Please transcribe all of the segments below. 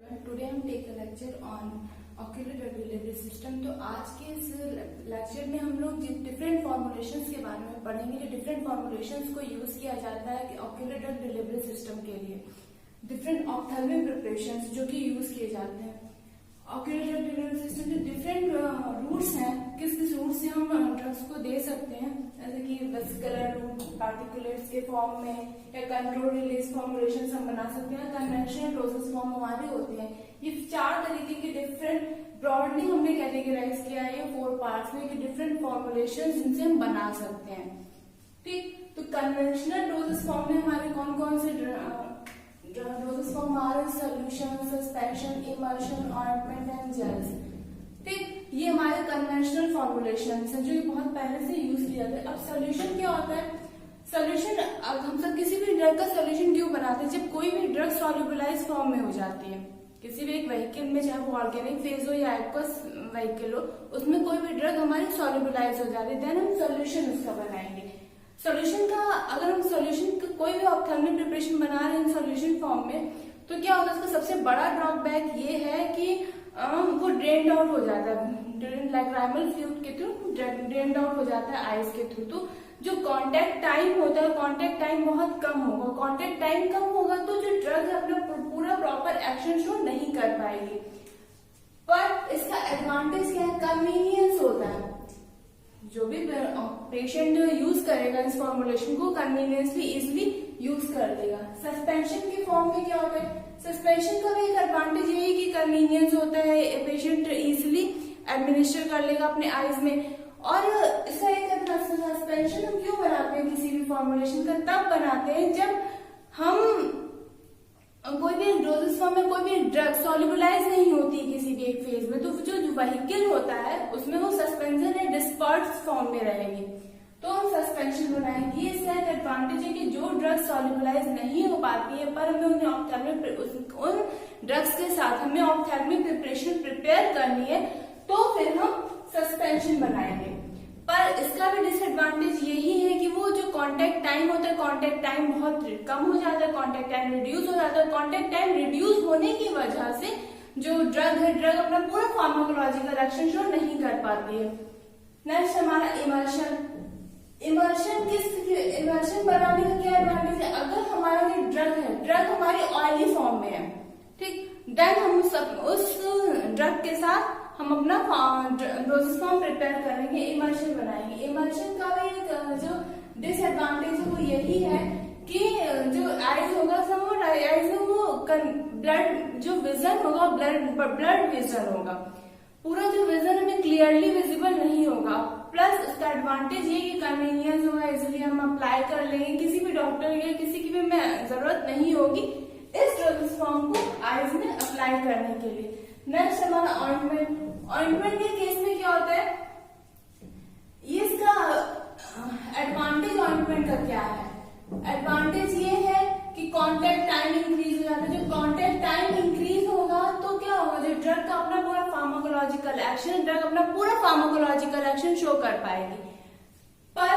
Today हम take a lecture on ocular drug delivery system. तो आज के इस लेक्चर में हम लोग डिफरेंट फॉर्मुलेशंस के बारे में पढ़ेंगे कि डिफरेंट फॉर्मुलेशंस को यूज किया जाता है कि ऑक्यूलर ड्रग डिलीवरी सिस्टम के लिए डिफरेंट ऑप्थेल्मिक प्रिपरेशंस जो कि यूज किए जाते हैं। ऑक्यूलर ड्रग डिलीवरी सिस्टम के डिफरेंट रूट्स हैं, किस किस रूट से हम ड्रग्स को दे सकते हैं, जैसे कि वेसिकुलर रूट, पार्टिकुलेट्स के फॉर्म में, या कंट्रोल रिलीज फॉर्मुलेशन हम बना सकते हैं, कन्वेंशनल डोसेज फॉर्म हमारे होते हैं। ये 4 तरीके के डिफरेंट ब्रॉडली हमने कैटेगराइज किया है 4 पार्ट्स में कि डिफरेंट फॉर्मुलेशन जिनसे हम बना सकते हैं। ठीक, तो कन्वेंशनल डोसेज फॉर्म में हमारे कौन कौन से डोसेज फॉर्म हमारे solution, suspension, emulsion, ointment and gels. ठीक, ये हमारे कन्वेंशनल फॉर्मुलेशंस हैं जो ये बहुत पहले से यूज किया जाता है। अब सोल्यूशन क्या होता है? सोल्यूशन, अब हम सब किसी भी ड्रग का सोल्यूशन क्यों बनाते हैं? जब कोई भी ड्रग सॉल्युबलाइज फॉर्म में हो जाती है किसी भी एक व्हीकल में, चाहे वो ऑर्गेनिक फेज हो या एक्वस व्हीकल हो, उसमें कोई भी ड्रग हमारी सॉल्युबलाइज हो जाती है, देन हम सोल्यूशन उसका बनाएंगे। सोल्यूशन का, अगर हम सोल्यूशन का कोई भी ऑप्थेल्मिक प्रिपरेशन बना रहे हैं सोल्यूशन फॉर्म में, तो क्या होता है? उसका सबसे बड़ा ड्रॉबैक ये है कि वो ड्रेन आउट हो जाता है, लाइक्राइमल फ्लूइड के थ्रू ड्रेन आउट हो जाता है आईज के थ्रू। तो जो कांटेक्ट टाइम होता है, कांटेक्ट टाइम बहुत कम होगा। कांटेक्ट टाइम कम होगा तो जो ड्रग है अपना पूरा प्रॉपर एक्शन शो नहीं कर पाएगी। पर इसका एडवांटेज क्या है? कन्वीनियंस होता है। जो भी पेशेंट यूज करेगा इस फॉर्मुलेशन को कन्वीनियंसली इजिली यूज कर देगा। सस्पेंशन के फॉर्म में क्या होता है? सस्पेंशन का भी एक एडवांटेज ये है कि कन्वीनियंस होता है, पेशेंट इजिली एडमिनिस्टर कर लेगा अपने आईज में। और इसका एक सस्पेंशन हम क्यों बनाते हैं किसी भी फॉर्मुलेशन का? तब बनाते हैं जब हम कोई भी डोजेस फॉर्म में कोई भी ड्रग सॉल्युबलाइज नहीं होती किसी भी एक फेज में, तो जो व्हीकल होता है उसमें वो सस्पेंशन या डिस्पर्स फॉर्म में रहेगी, तो हम सस्पेंशन बनाएंगे। ये इसका एक एडवांटेज है कि जो ड्रग सॉल्युबलाइज नहीं हो पाती है पर हमें उन ड्रग्स के साथ हमें ऑप्थेल्मिक प्रिपरेशन प्रिपेयर करनी है, तो फिर हम सस्पेंशन बनाएंगे। पर इसका भी डिसएडवांटेज यही है कि वो जो कांटेक्ट टाइम होता है, कांटेक्ट टाइम बहुत कम हो जाता है, कांटेक्ट टाइम रिड्यूस हो जाता है। कांटेक्ट टाइम रिड्यूस होने की वजह से जो ड्रग है, ड्रग अपना पूरा फार्माकोलॉजिकल एक्शन शो नहीं कर पाती है। नेक्स्ट हमारा इमल्शन। इमल्शन बनाने का क्या एडवांटेज है? अगर हमारा जो ड्रग है, ड्रग हमारी ऑयली फॉर्म में है, ठीक, देन हम उस ड्रग के साथ हम अपना डोसेज फॉर्म प्रिपेयर करेंगे, इमल्शन बनाएंगे। इमल्शन का भी एक जो डिसएडवांटेज है वो यही है कि जो आईज होगा आईज में वो ब्लड, जो विजन होगा ब्लड विजन होगा, पूरा जो विजन हमें क्लियरली विजिबल नहीं होगा। प्लस उसका एडवांटेज ये कि कन्वीनियंस होगा, इजिली हम अप्लाई कर लेंगे, किसी भी डॉक्टर या किसी की भी जरूरत नहीं होगी इस डोसेज फॉर्म को आईज में अप्लाई करने के लिए। नेक्स्ट हमारा ऑइंटमेंट। ऑइंटमेंट के केस में क्या होता है? इसका एडवांटेज ऑइंटमेंट का क्या है? एडवांटेज ये है कि कांटेक्ट टाइम इंक्रीज हो जाता है। जो कांटेक्ट टाइम इंक्रीज होगा तो क्या होगा? जो ड्रग का अपना पूरा फार्माकोलॉजिकल एक्शन, ड्रग अपना पूरा फार्माकोलॉजिकल एक्शन शो कर पाएगी। पर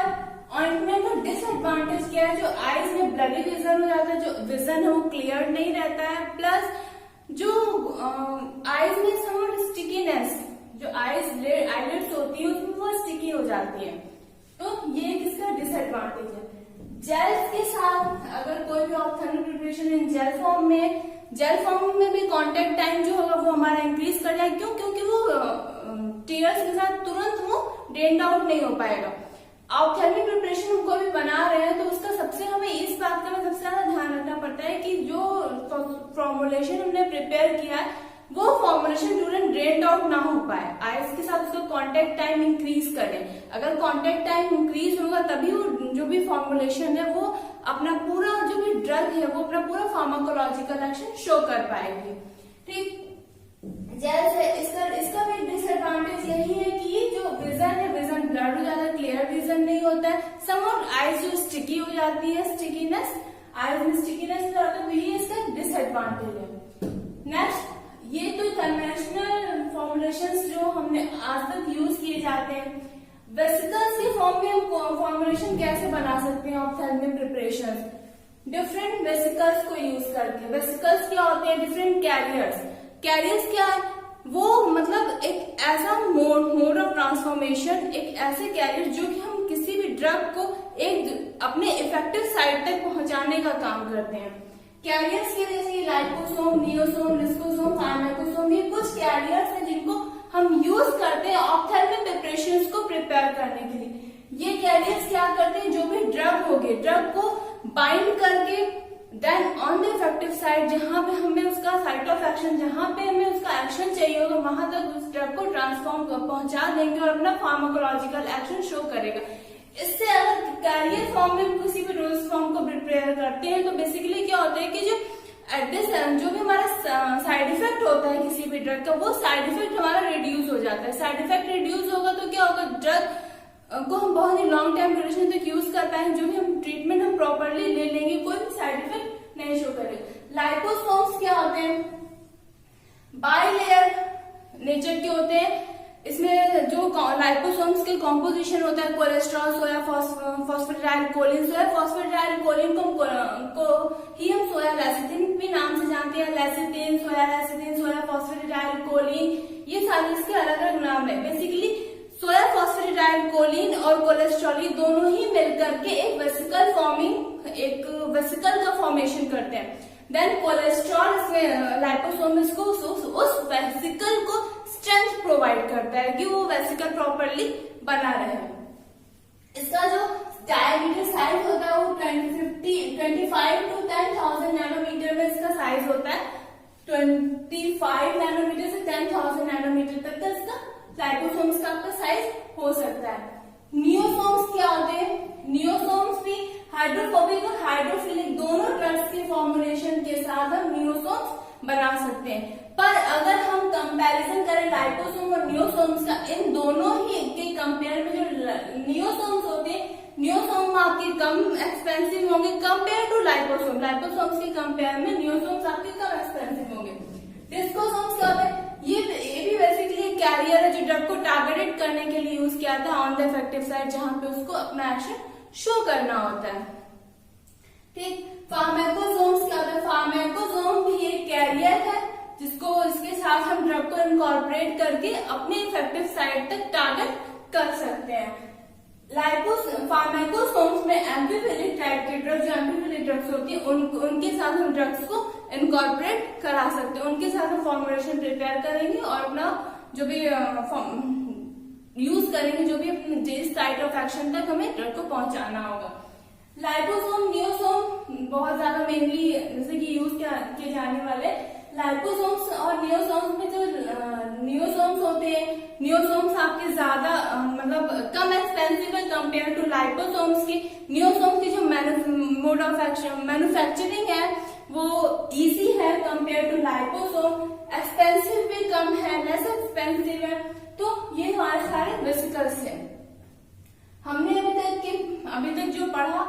ऑइंटमेंट का डिसएडवांटेज क्या है? जो आईज में ब्लडी विजन हो जाता है, जो विजन है वो क्लियर नहीं रहता है। प्लस जो आईज में समवट स्टिकीनेस, जो आईलिड्स होती है उसमें वो स्टिकी हो जाती है, तो ये किसका डिसएडवांटेज है। जेल्स के साथ अगर कोई भी ophthalmic preparation in jail form में भी कांटेक्ट टाइम जो होगा वो हमारा इंक्रीज कर जाएगा। क्यों? क्योंकि वो टीयर्स के साथ तुरंत वो ड्रेन आउट नहीं हो पाएगा। ऑप्थेल्मिक प्रिपरेशन हम कोई भी बना रहे हैं तो उसका सबसे हमें इस बात का सबसे ज्यादा ध्यान रखना पड़ता है कि जो फॉर्मुलेशन हमने प्रिपेयर किया है वो फॉर्मुलेशन तुरंत ड्रेन आउट ना हो पाए, आईज के साथ उसका कांटेक्ट टाइम इंक्रीज करें। अगर कांटेक्ट टाइम इंक्रीज होगा तभी वो जो भी फॉर्मुलेशन है वो अपना पूरा जो भी ड्रग है वो अपना पूरा फार्माकोलॉजिकल एक्शन शो कर पाएगी। ठीक, जैसे इसका भी डिसएडवांटेज यही है कि जो विजन है, विजन ब्लड हो जाता है, क्लियर विजन नहीं होता है। समवट आईज जो स्टिकी हो जाती है, स्टिकीनेस, आईज में स्टिकीनेस हो जाता है, तो ये इसका डिसएडवांटेज है। नेक्स्ट, ये तो कन्वेंशनल फॉर्मुलेशंस जो हमने आज तक यूज किए जाते हैं। वेसिकल्स के फॉर्म में हम फॉर्मुलेशन कैसे बना सकते हैं ऑप्थेल्मिक प्रिपरेशन? डिफरेंट वेसिकल्स को यूज करके। वेसिकल्स क्या होते हैं? Different carriers. कैरियर्स क्या है? वो मतलब एक ऐसा मोड ऑफ ट्रांसफॉर्मेशन, एक ऐसे कैरियर जो कि हम किसी भी ड्रग को एक अपने इफेक्टिव साइट तक पहुंचाने का काम करते हैं। कैरियर्स के जैसे लाइपोसोम, नियोसोम, लिस्कोसोम, फार्माकोसोम, ये कुछ कैरियर्स हैं जिनको हम यूज करते हैं ऑप्थेल्मिक प्रिपरेशंस को प्रिपेयर करने के लिए। ये कैरियर्स क्या करते हैं? जो भी ड्रग होगी, ड्रग को बाइंड करके then on the effective site, जहां पे हमें उसका साइट ऑफ एक्शन, जहां पे हमें उसका एक्शन चाहिए होगा, वहां तक उस ड्रग को ट्रांसफॉर्म पहुंचा देंगे और अपना फार्माकोलॉजिकल एक्शन शो करेगा। इससे अगर कैरियर फॉर्म में किसी भी डोज फॉर्म को प्रिपेयर करते हैं तो बेसिकली क्या होता है कि जो जो भी हमारा साइड इफेक्ट होता है किसी भी ड्रग का, वो साइड इफेक्ट हमारा रिड्यूस हो जाता है। साइड इफेक्ट रिड्यूस होगा तो क्या होगा? ड्रग को हम बहुत ही लॉन्ग टाइम ड्यूरेशन तक यूज कर पाएंगे। जो भी हम ट्रीटमेंट हम प्रॉपरली ले लेंगे, कोई भी साइड इफेक्ट नहीं शो करेगा। लाइपोसोम्स क्या होते हैं? बाइलेयर नेचर के होते हैं। इसमें जो लाइपोसोम्स के कॉम्पोजिशन होता है कोलेस्ट्रॉल, सोया फॉस्फेटाइलकोलिन, सोया फॉस्फेटाइलकोलिन को ही हम सोया लेसिथिन भी नाम से जानते हैं। लेसिथिन, सोया फॉस्फेटाइलकोलिन, ये सारे इसके अलग अलग नाम है। बेसिकली सोया फॉस्फेटाइलकोलिन और कोलेस्ट्रॉल ये दोनों ही मिलकर के एक वेसिकल का फॉर्मेशन करते हैं। देन कोलेस्ट्रॉल इसमें लाइपोसोम इसको उस वेसिकल को स्ट्रेंथ प्रोवाइड करता है कि वो वेसिकल प्रॉपरली बना रहे। इसका जो डायमीटर साइज होता है वो 25 to 10,000 नैनोमीटर में इसका साइज होता है। 25 नैनोमीटर से 10,000 नैनोमीटर तक का इसका लाइपोसोम्स का आपका साइज हो सकता है। नियोसोम्स क्या होते हैं? नियोसोम्स भी हाइड्रोफोबिक और हाइड्रोफिलिक दोनों ड्रग्स के फॉर्मुलेशन के साथ हम नियोसोम्स बना सकते हैं। पर अगर हम कंपैरिजन करें लाइपोसोम और नियोसोम्स का, इन दोनों ही के कंपेयर में जो नियोसोम्स होते हैं, नियोसोम आपके कम एक्सपेंसिव होंगे कंपेयर टू लाइपोसोम। लाइपोसोम्स के कंपेयर में नियोसोम्स आपके कम एक्सपेंसिव होंगे। डिस्कोसोम्स क्या होते हैं? ये भी बेसिकली एक कैरियर है जो ड्रग को टारगेटेड करने के लिए यूज किया था ऑन द इफेक्टिव साइड, जहां पे उसको अपना एक्शन शो करना होता है। ठीक। फार्माकोसोम्स क्या होता है? फार्माकोसोम भी एक कैरियर है जिसको इसके साथ हम ड्रग को इनकॉर्पोरेट करके अपने इफेक्टिव साइट तक टारगेट कर सकते हैं। फार्माकोसोम्स में एम्फीफिलिक टाइप के ड्रग्स, जो एम्फीफिलिक ड्रग्स होती है, उनके साथ हम ड्रग्स को इनकॉर्पोरेट करा सकते हैं। उनके साथ हम फॉर्मुलेशन प्रिपेयर करेंगे और अपना जो भी यूज करेंगे, जो भी अपने साइट ऑफ एक्शन तक हमें ड्रग को पहुंचाना होगा। लाइपोसोम, नियोसोम बहुत ज्यादा मेनली जैसे कि यूज किए जाने वाले लाइपोसोम्स और नियोसोम्स में जो नियोसोम्स होते हैं, नियोसोम्स आपके ज्यादा मतलब कम एक्सपेंसिव है कंपेयर टू लाइपोसोम्स की। नियोसोम्स की जो मोड ऑफ एक्शन मैन्युफैक्चरिंग है वो इजी है कंपेयर टू लाइपोसोम। एक्सपेंसिव भी कम है, लेस एक्सपेंसिव है। तो ये हमारे सारे वेसिकल्स हैं। हमने अभी तक जो पढ़ा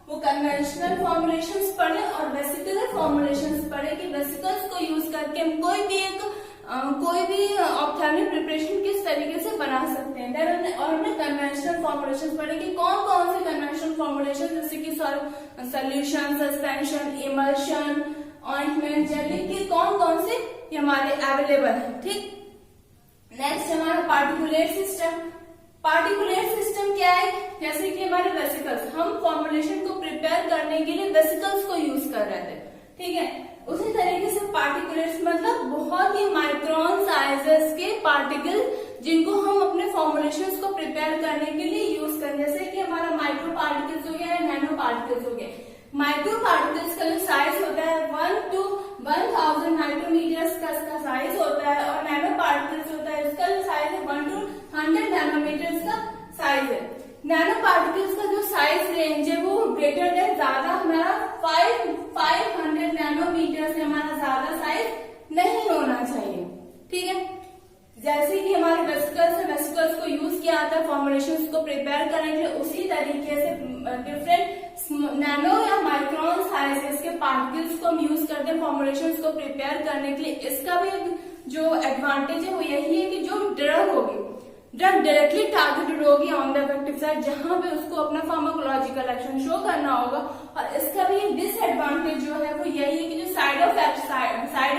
वो कन्वेंशनल फॉर्मुलेशंस पढ़े और वेसिकुलर फॉर्मुलेशंस पढ़े कि वेसिकल्स को यूज करके हम कोई भी ऑप्थेल्मिक प्रिपरेशन किस तरीके से बना सकते हैं। और हमने कन्वेंशनल फॉर्मुलेशंस पढ़े कि कौन कौन से कन्वेंशनल फॉर्मुलेशन, जैसे कि solution, suspension, emulsion, ointment, jelly के कौन कौन से हमारे अवेलेबल है। ठीक। नेक्स्ट हमारा पार्टिकुलेट सिस्टम। पार्टिकुलेट सिस्टम क्या है? जैसे कि हमारे वेसिकल्स, हम फॉर्मुलेशन को प्रिपेयर करने के लिए वेसिकल्स को यूज कर रहे थे, ठीक है। उसी तरीके से पार्टिकुलेट्स मतलब बहुत ही माइक्रोन साइजेस के पार्टिकल जिनको हम अपने फॉर्मुलेशंस को प्रिपेयर करने के लिए यूज करें। जैसे कि हमारा माइक्रो पार्टिकल्स हो गया या नैनो पार्टिकल्स हो गया। माइक्रो पार्टिकल्स का जो साइज होता है 1 to 1000 माइक्रोमीटर्स का इसका साइज होता है, और नैनो पार्टिकल्स होता है इसका जो साइज है 1 to 100 नैनोमीटर्स का साइज है। नैनो पार्टिकल्स का जो साइज रेंज है वो ग्रेटर देन ज्यादा हमारा 500 नैनोमीटर से हमारा ज्यादा साइज नहीं होना चाहिए, ठीक है। जैसे कि हमारे वेसिकल्स है, वेसिकल्स को यूज किया जाता है फॉर्मुलेशंस को प्रिपेयर करने के लिए, उसी तरीके से डिफरेंट नैनो या माइक्रोन साइजेस के पार्टिकल्स को हम यूज करते हैं फॉर्मुलेशंस को प्रिपेयर करने के लिए। इसका भी जो एडवांटेज है वो यही है कि जो ड्रग होगी, ड्रग डायरेक्टली टारगेटेड होगी ऑन द इफेक्टिव साइड, जहां पे उसको अपना फार्माकोलॉजिकल एक्शन शो करना होगा। और इसका भी एक डिसएडवांटेज जो है वो यही है कि जो साइड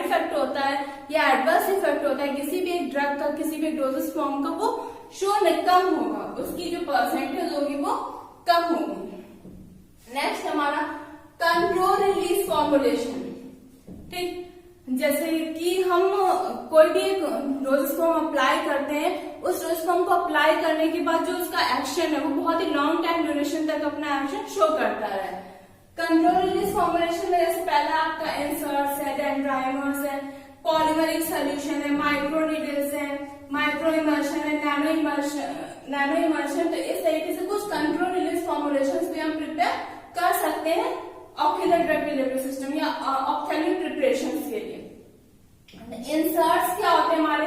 इफेक्ट होता है या एडवर्स इफेक्ट होता है किसी भी एक ड्रग का, किसी भी डोजेस फॉर्म का, वो शो कम होगा, उसकी जो परसेंटेज होगी वो कम होगी। नेक्स्ट हमारा कंट्रोल रिलीज फॉर्मुलेशन। ठीक, जैसे कि हम कोई भी एक डोजेस फॉर्म अप्लाई करते हैं, उस डोजेस फॉर्म को अप्लाई करने के बाद जो उसका एक्शन है वो बहुत ही लॉन्ग टाइम ड्यूरेशन तक अपना एक्शन शो करता है। कंट्रोल रिलीज फॉर्मुलेशन में जैसे पहला आपका इंसर्ट्स है, डेंड्राइमर्स है, पॉलीमरिक सोल्यूशन है, माइक्रोनीडल्स है, माइक्रो इमर्शन है, नैनो इमर्शन। तो इस तरीके से कुछ कंट्रोल रिलीज फॉर्मुलेशन भी हम प्रिपेयर कर सकते हैं ऑक्यूलर ड्रग डिलीवरी सिस्टम या ऑप्थेल्मिक प्रिपरेशन के लिए। इंसर्ट्स क्या होते हैं हमारे?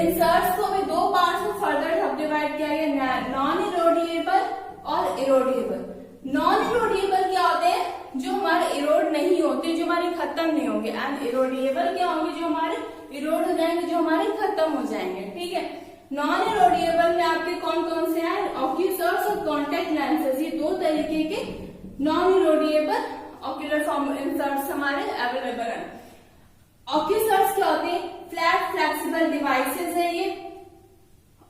इंसर्ट्स को भी दो पार्ट्स में फर्दर सब डिवाइड किया गया, नॉन इरोडिएबल और इरोडिएबल। नॉन इरोडिएबल क्या होते हैं? जो हमारे इरोड नहीं होते, जो हमारे खत्म नहीं होंगे। एंड इरोडिएबल क्या होंगे? जो हमारे इरोड हो जाएंगे, जो हमारे खत्म हो जाएंगे। ठीक है, नॉन इरोडिएबल में आपके कौन कौन से हैं? ऑक्यूसर्स और कॉन्टेक्ट लेंसेज, ये दो तरीके के नॉन इरोडिएबल ऑक्यूलर इंसर्ट्स हमारे अवेलेबल हैं। ऑक्यूसर्ट्स क्या होते हैं? फ्लैट फ्लेक्सिबल डिवाइसेस है ये।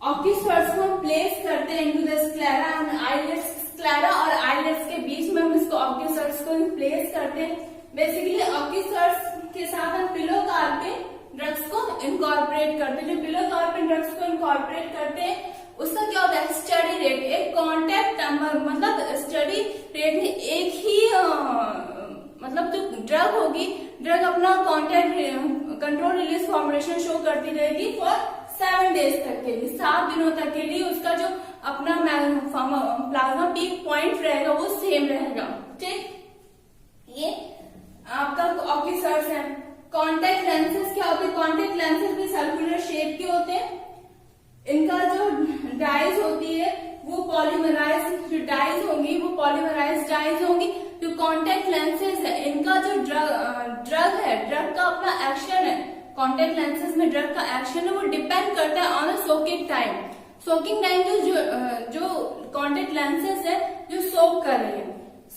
ऑक्यूसर्ट्स को हम प्लेस करते हैं into the sclera and eyelids, sclera और आईलेट्स के बीच में हम इसको ऑक्यूसर्ट्स को प्लेस करते हैं। बेसिकली ऑक्यूसर्ट्स के साथ हम पिलो कार्पिन ड्रग्स को इनकॉर्पोरेट करते हैं। जो पिलो कार्पिन ड्रग्स को इनकॉर्पोरेट करते हैं उसका क्या होता है? स्टडी रेट, एक कॉन्टेक्ट मतलब स्टडी रेट में एक ही मतलब जो ड्रग होगी, ड्रग अपना contact control release formulation show करती रहेगी फॉर 7 डेज तक के लिए, 7 दिनों तक के लिए उसका जो अपना प्लाज्मा पीक पॉइंट रहेगा वो सेम रहेगा। ठीक, ये आपका ऑक्यूसर्ट्स है। कॉन्टेक्ट लेंसेज क्या होते हैं? कॉन्टेक्ट लेंसेज भी सर्कुलर शेप के होते हैं। इनका जो डाइज होती है वो पॉलीमराइज, जो डाइज होंगी वो पॉलीमराइज डाइज होंगी। जो कॉन्टेक्ट लेंसेज है इनका जो ड्रग है, ड्रग का अपना एक्शन है, कॉन्टेक्ट लेंसेज में ड्रग का एक्शन है वो डिपेंड करता है on a soaking time. Soaking time जो कॉन्टेक्ट लेंसेज है जो सोक कर रहे हैं,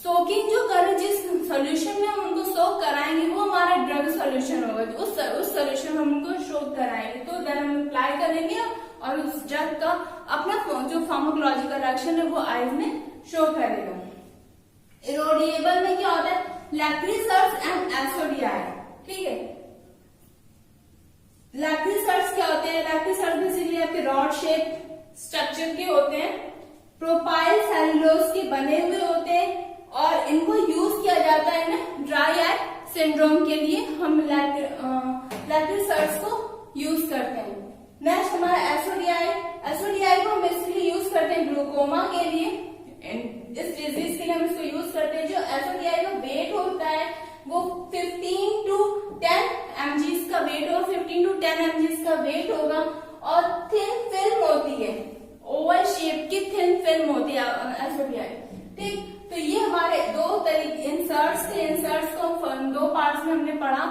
सोकिंग जो कर रहे, जिस सोल्यूशन में हम उनको सोक कराएंगे वो हमारा ड्रग सोल्यूशन होगा। तो उस सोल्यूशन में हम उनको सोक कराएंगे तो देन हम अप्लाई करेंगे और उस ड्रग का अपना जो फार्माकोलॉजिकल एक्शन है वो आईज में शो करेगा। इरोडिएबल में क्या होता है? लैक्रिसर्ट्स एंड एसोडियाई। ठीक है, लैक्रिसर्ट्स क्या होते हैं? लैक्रिसर्ट्स बेसिकली आपके रॉड शेप स्ट्रक्चर के होते हैं, प्रोपाइल सेलुलोज के बने हुए होते हैं और इनको यूज किया जाता है ना ड्राई आई सिंड्रोम के लिए हम लैक्रिसर्ट्स को यूज करते हैं। नेक्स्ट हमारा एसोडियाई। एसोडियाई को हम बेसिकली यूज करते हैं ग्लूकोमा के लिए, इस डिजीज के लिए हम इसको यूज करते हैं। जो एसोडियाई का वेट होता है वो 15 to 10 mg का वेट होगा, 15 to 10 mg का वेट होगा और थिन फिल्म होती है, ओवल शेप की थिन फिल्म होती है एसोडियाई। ठीक, तो ये हमारे दो तरीके इंसर्ट्स थे। इंसर्ट्स को दो पार्ट्स में हमने पढ़ा,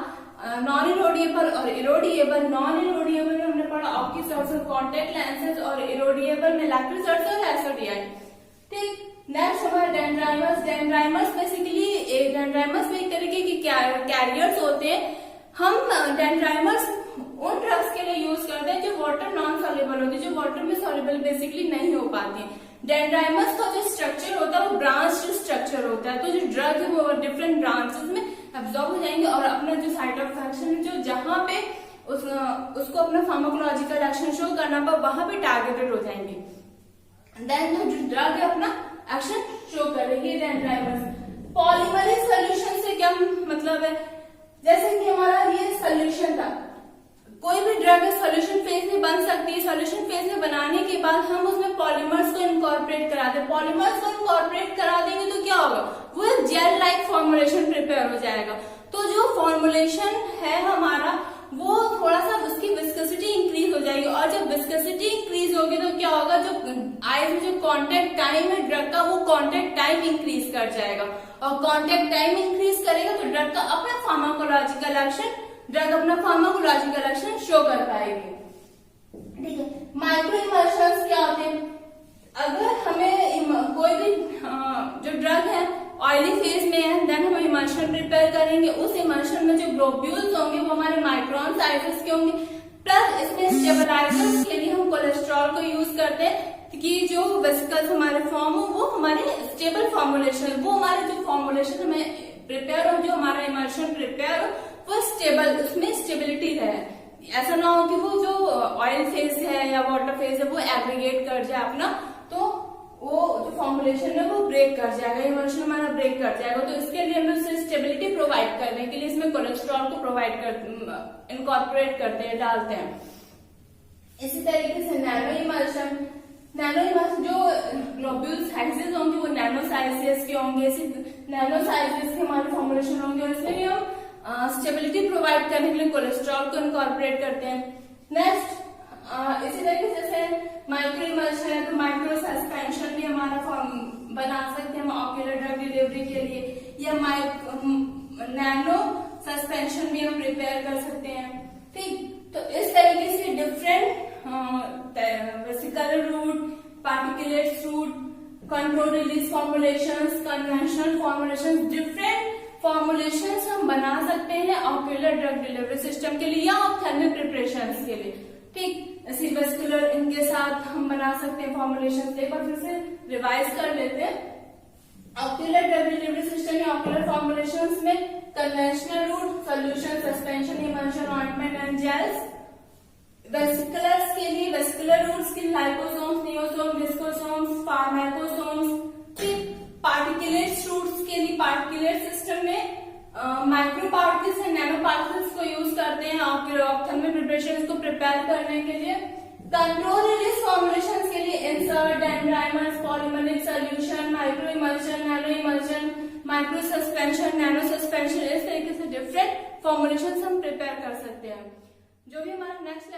नॉन इरोडिएबल और इरोडिएबल। नॉन इरोडिएबल में हमने पढ़ा ऑक्यूसर्ट्स और कॉन्टेक्ट लेंसेज और इरोडिएबल में लैक्रिसर्ट्स और एसोडियाई। ठीक, नेक्स्ट हमारे डेंड्राइमर्स। डेंड्राइमर्स बेसिकली डेंड्राइमर्स में एक तरीके के कैरियर्स होते हैं। हम डेंड्राइमर्स उन ड्रग्स के लिए यूज करते हैं जो वाटर नॉन सॉल्युबल होते हैं, जो वाटर में सॉल्युबल बेसिकली नहीं हो पाती। डेंड्राइमर्स का जो स्ट्रक्चर होता है वो ब्रांच स्ट्रक्चर होता है, तो जो ड्रग है वो डिफरेंट ब्रांचेस में एब्जॉर्ब हो जाएंगे और अपना जो साइट ऑफ एक्शन है जो जहां पे उसको अपना फार्माकोलॉजिकल एक्शन शो करना पर वहां पे टारगेटेड हो जाएंगे। देन जो ड्रग है अपना एक्शन शो करेगी डेंड्राइमर्स। पॉलीमरिक सोल्यूशन से क्या मतलब है? जैसे कि हमारा ये सोल्यूशन था, कोई भी ड्रग सोल्यूशन फेज में बन सकती है। सोल्यूशन फेज में बनाने के बाद हम उसमें पॉलीमर्स को इनकॉर्पोरेट करा दें। पॉलीमर्स को इनकॉर्पोरेट करा देंगे तो क्या होगा? वो एक जेल लाइक फॉर्मुलेशन प्रिपेयर हो जाएगा। तो जो फॉर्मुलेशन है हमारा वो थोड़ा सा उसकी विस्कोसिटी इंक्रीज हो जाएगी और जब विस्कोसिटी इंक्रीज होगी तो क्या होगा? जो आईज में जो कांटेक्ट टाइम है ड्रग का वो कांटेक्ट टाइम इंक्रीज कर जाएगा और कांटेक्ट टाइम इंक्रीज करेगा तो ड्रग का अपना फार्माकोलॉजिकल एक्शन शो कर पाएगी। ठीक है। माइक्रो इमल्शंस क्या होते हैं? अगर हमें कोई भी जो ड्रग है ऑयली फेज में है, देन हम इमल्शन प्रिपेयर करेंगे। उस इमल्शन में जो ग्लोब्यूल्स होंगे वो हमारे माइक्रोन साइजेस के होंगे। प्लस इसमें स्टेबलाइजर्स के लिए हम कोलेस्ट्रॉल को यूज करते हैं कि जो वेसिकल्स हमारे फॉर्म हो वो हमारे स्टेबल फॉर्मुलेशन, वो हमारे जो फॉर्मुलेशन हमें प्रिपेयर हो, जो हमारा इमल्शन प्रिपेयर हो वो स्टेबल, उसमें स्टेबिलिटी रहे। ऐसा ना हो कि वो जो ऑयल फेज है या वाटर फेज है वो एग्रीगेट कर जाए अपना, तो वो जो फॉर्मुलेशन है वो ब्रेक कर जाएगा, इमल्शन हमारा ब्रेक कर जाएगा। तो इसके लिए हमें उससे स्टेबिलिटी प्रोवाइड करने के लिए इसमें कोलेस्ट्रॉल को प्रोवाइड कर इनकॉर्पोरेट करते हैं, डालते हैं। इसी तरीके से नैनो इमल्शन जो ग्लोब्यूल्स हेक्सेस होंगे वो नैनो साइजेस के होंगे, नैनो साइजेस के हमारे फॉर्मुलेशन होंगे और इसमें भी हम स्टेबिलिटी प्रोवाइड करने के लिए कोलेस्ट्रॉल को इनकॉर्पोरेट करते हैं। नेक्स्ट इसी तरीके से माइक्रो इमल्शन है तो माइक्रो सस्पेंशन भी हमारा फॉर्म बना सकते हैं हम ऑक्यूलर ड्रग डिलीवरी के लिए, या नैनो सस्पेंशन भी हम प्रिपेयर कर सकते हैं। ठीक, तो इस तरीके से different vesicle route, particulate route, control release formulations, conventional formulations, different formulations हम बना सकते हैं ऑक्यूलर ड्रग डिलीवरी सिस्टम के लिए या ऑप्थेल्मिक प्रिपरेशंस के लिए। ठीक, इसी वेस्कुलर इनके साथ हम बना सकते हैं फॉर्मुलेशंस। एक बार फिर से रिवाइज कर लेते हैं। ऑक्यूलर ड्रग डिलीवरी सिस्टम या ऑक्यूलर फॉर्मुलेशंस में conventional route, solution, suspension, emulsion, ointment and gels. Vesiculars के लिए वेस्कुलर रूट्स के liposomes, niosome, discosomes, pharmacosomes. Particulate routes के लिए पार्टिकुलेट सिस्टम में micro particles and nano particles को यूज करते हैं ऑप्थेल्मिक प्रिपरेशन को प्रिपेयर करने के लिए। कंट्रोल रिलीज फॉर्मुलेशन के लिए insert, डेंड्राइमर्स, polymeric solution, micro emulsion, nano emulsion, micro suspension, nano suspension, इस तरीके से डिफरेंट फॉर्मुलेशन हम प्रिपेयर कर सकते हैं। जो भी हमारा नेक्स्ट